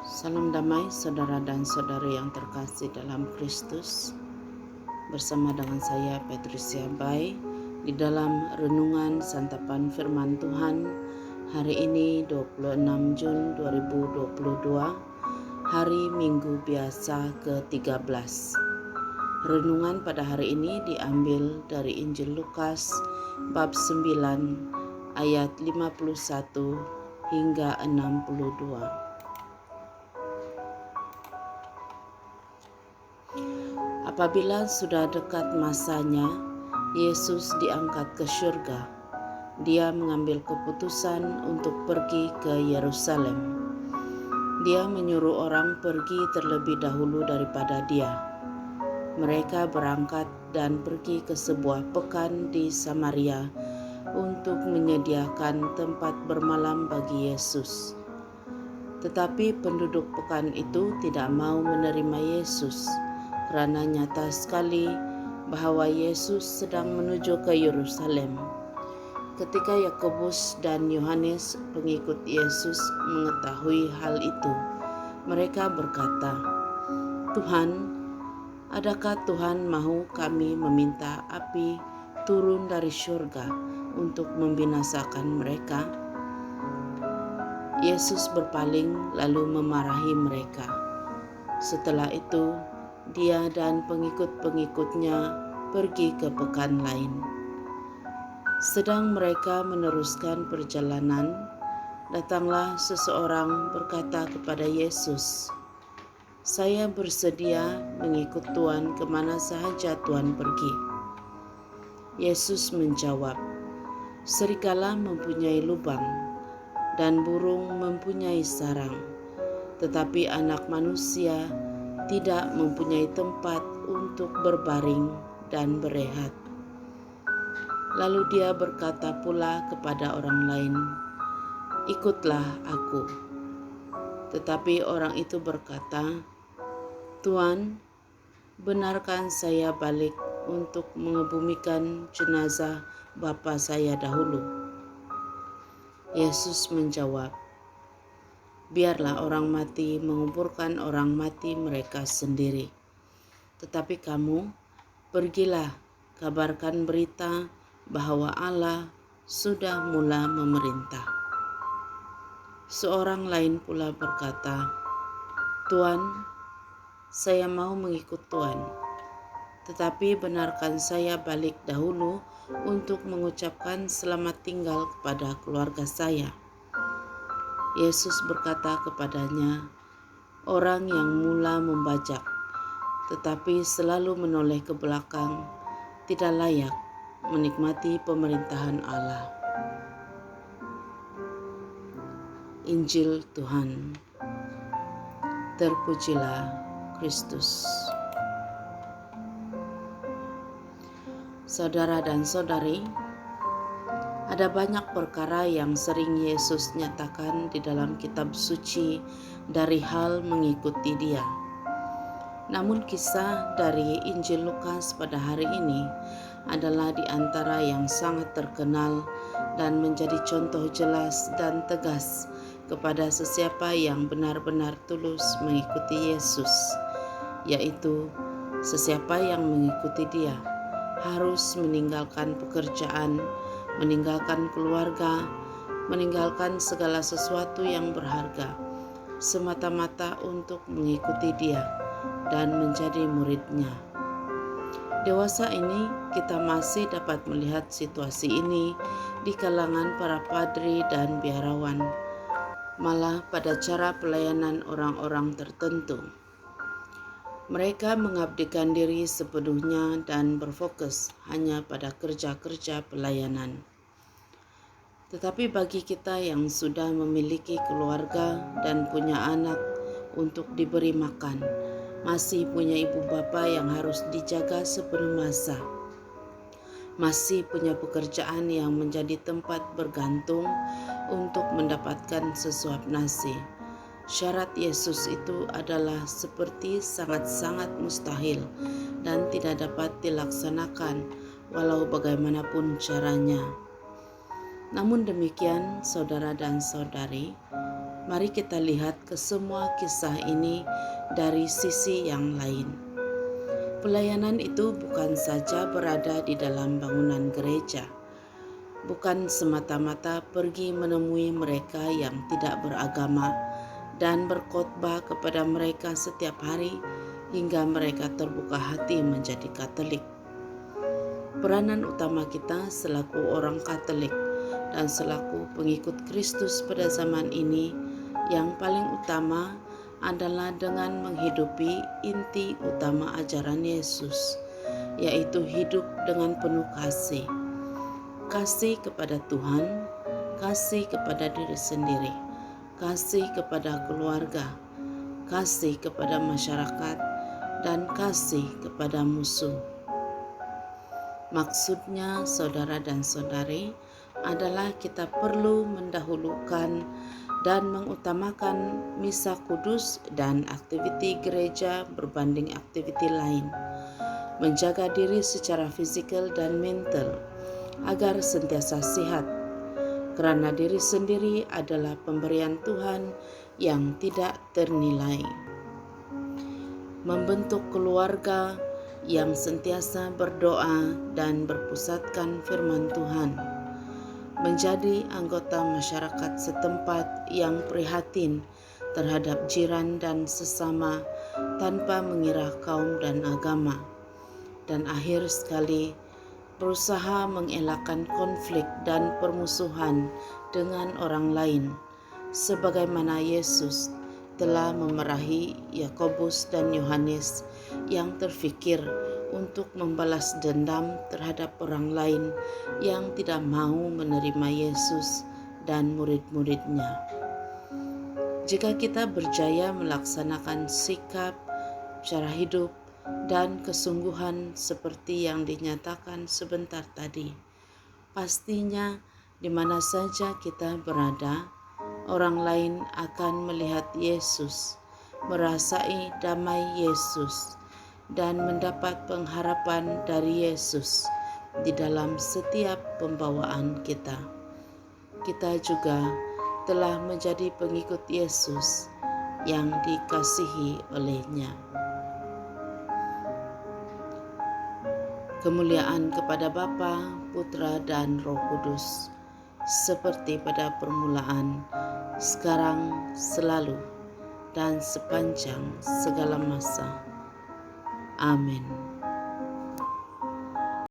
Salam damai saudara dan saudari yang terkasih dalam Kristus. Bersama dengan saya Patricia Bay di dalam renungan santapan firman Tuhan hari ini 26 Jun 2022, hari Minggu biasa ke-13. Renungan pada hari ini diambil dari Injil Lukas bab 9 ayat 51 hingga 62. Apabila sudah dekat masanya, Yesus diangkat ke surga. Dia mengambil keputusan untuk pergi ke Yerusalem. Dia menyuruh orang pergi terlebih dahulu daripada dia. Mereka berangkat dan pergi ke sebuah pekan di Samaria untuk menyediakan tempat bermalam bagi Yesus. Tetapi penduduk pekan itu tidak mau menerima Yesus, karena nyata sekali bahwa Yesus sedang menuju ke Yerusalem. Ketika Yakobus dan Yohanes, pengikut Yesus, mengetahui hal itu, mereka berkata, "Tuhan, adakah Tuhan mahu kami meminta api turun dari surga untuk membinasakan mereka?" Yesus berpaling lalu memarahi mereka. Setelah itu, dia dan pengikut-pengikutnya pergi ke pekan lain. Sedang mereka meneruskan perjalanan, datanglah seseorang berkata kepada Yesus, "Saya bersedia mengikut Tuhan kemana saja Tuhan pergi." Yesus menjawab, "Serigala mempunyai lubang dan burung mempunyai sarang, tetapi Anak Manusia tidak mempunyai tempat untuk berbaring dan berehat." Lalu dia berkata pula kepada orang lain, "Ikutlah aku." Tetapi orang itu berkata, "Tuan, benarkan saya balik untuk mengebumikan jenazah bapa saya dahulu?" Yesus menjawab, "Biarlah orang mati menguburkan orang mati mereka sendiri. Tetapi kamu, pergilah, kabarkan berita bahwa Allah sudah mula memerintah." Seorang lain pula berkata, "Tuan, saya mau mengikut Tuan. Tetapi benarkan saya balik dahulu untuk mengucapkan selamat tinggal kepada keluarga saya." Yesus berkata kepadanya, "Orang yang mula membajak, tetapi selalu menoleh ke belakang, tidak layak menikmati pemerintahan Allah." Injil Tuhan. Terpujilah Kristus. Saudara dan saudari, ada banyak perkara yang sering Yesus nyatakan di dalam kitab suci dari hal mengikuti Dia. Namun kisah dari Injil Lukas pada hari ini adalah di antara yang sangat terkenal dan menjadi contoh jelas dan tegas kepada sesiapa yang benar-benar tulus mengikuti Yesus, yaitu sesiapa yang mengikuti Dia harus meninggalkan pekerjaan, meninggalkan keluarga, meninggalkan segala sesuatu yang berharga, semata-mata untuk mengikuti Dia dan menjadi murid-Nya. Dewasa ini kita masih dapat melihat situasi ini di kalangan para padri dan biarawan, malah pada cara pelayanan orang-orang tertentu. Mereka mengabdikan diri sepenuhnya dan berfokus hanya pada kerja-kerja pelayanan. Tetapi bagi kita yang sudah memiliki keluarga dan punya anak untuk diberi makan, masih punya ibu bapa yang harus dijaga sepenuh masa, masih punya pekerjaan yang menjadi tempat bergantung untuk mendapatkan sesuap nasi, syarat Yesus itu adalah seperti sangat-sangat mustahil dan tidak dapat dilaksanakan walau bagaimanapun caranya. Namun demikian, saudara dan saudari, Mari kita lihat ke semua kisah ini dari sisi yang lain. Pelayanan itu bukan saja berada di dalam bangunan gereja, bukan semata-mata pergi menemui mereka yang tidak beragama dan berkhotbah kepada mereka setiap hari hingga mereka terbuka hati menjadi Katolik. Peranan utama kita selaku orang Katolik dan selaku pengikut Kristus pada zaman ini yang paling utama adalah dengan menghidupi inti utama ajaran Yesus, yaitu hidup dengan penuh kasih. Kasih kepada Tuhan, kasih kepada diri sendiri, kasih kepada keluarga, kasih kepada masyarakat, dan kasih kepada musuh. Maksudnya, saudara dan saudari, adalah kita perlu mendahulukan dan mengutamakan misa kudus dan aktiviti gereja berbanding aktiviti lain. Menjaga diri secara fisikal dan mental agar sentiasa sehat, karena diri sendiri adalah pemberian Tuhan yang tidak ternilai. Membentuk keluarga yang sentiasa berdoa dan berpusatkan firman Tuhan. Menjadi anggota masyarakat setempat yang prihatin terhadap jiran dan sesama tanpa mengira kaum dan agama. Dan akhir sekali, berusaha mengelakkan konflik dan permusuhan dengan orang lain, sebagaimana Yesus telah memarahi Yakobus dan Yohanes yang terfikir untuk membalas dendam terhadap orang lain yang tidak mau menerima Yesus dan murid-muridnya. Jika kita berjaya melaksanakan sikap, cara hidup, dan kesungguhan seperti yang dinyatakan sebentar tadi, pastinya di mana saja kita berada, orang lain akan melihat Yesus, merasai damai Yesus, dan mendapat pengharapan dari Yesus di dalam setiap pembawaan kita. Kita juga telah menjadi pengikut Yesus yang dikasihi oleh-Nya. Kemuliaan kepada Bapa, Putra, dan Roh Kudus, seperti pada permulaan, sekarang, selalu, dan sepanjang segala masa. Amin.